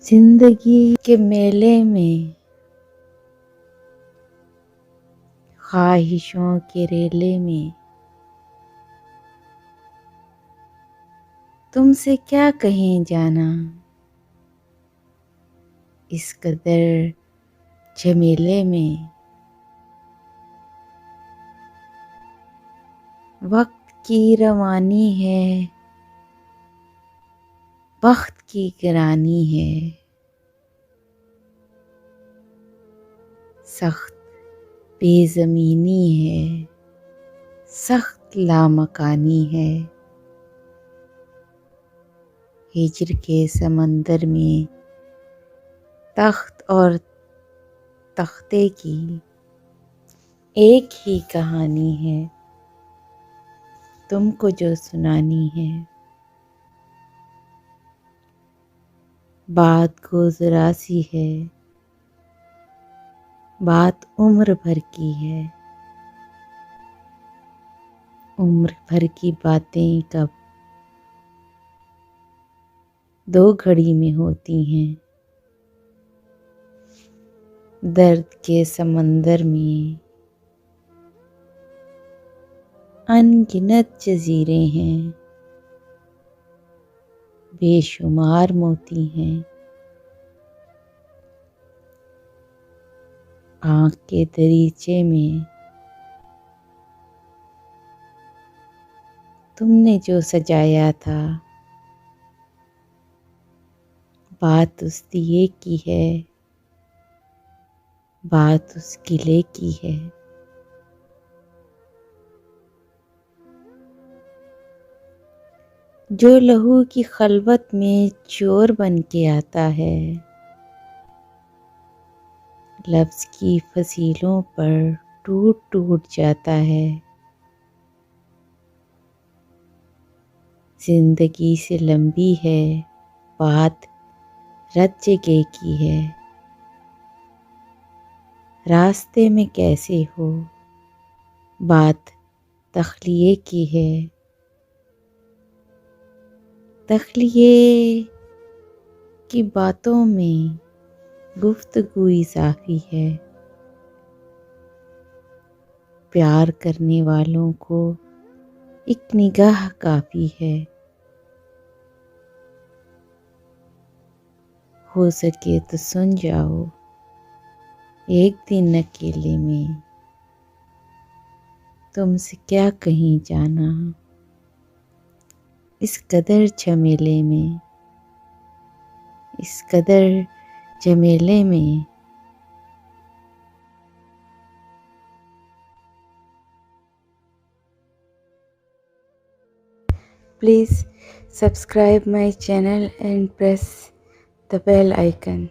जिंदगी के मेले में, ख्वाहिशों के रेले में, तुमसे क्या कहें जाना। इस कदर झमेले में वक्त की रवानी है, वक्त की गिरानी है। सख्त बेज़मीनी है, सख्त लामकानी है। हिज्र के समंदर में तख्त और तख्ते की एक ही कहानी है, तुमको जो सुनानी है। बात गुज़रा सी है, बात उम्र भर की है। उम्र भर की बातें कब दो घड़ी में होती हैं। दर्द के समंदर में अनगिनत जज़ीरे हैं, बेशुमार मोती हैं। आँख के दरीचे में तुमने जो सजाया था, बात उस दिए की है, बात उस किले की है। जो लहू की खलवत में चोर बन के आता है, लफ्ज़ की फसीलों पर टूट टूट जाता है। जिंदगी से लंबी है बात, रत जगह की है। रास्ते में कैसे हो, बात तख्लिए की है। तख्लिए की बातों में गुफ्तगू इज़ाफ़ी है। प्यार करने वालों को एक निगाह काफ़ी है। हो सके तो सुन जाओ एक दिन अकेले में, तुमसे क्या कहीं जाना। इस कदर झमेले में, इस कदर झमेले में। Please subscribe my channel and press the bell icon.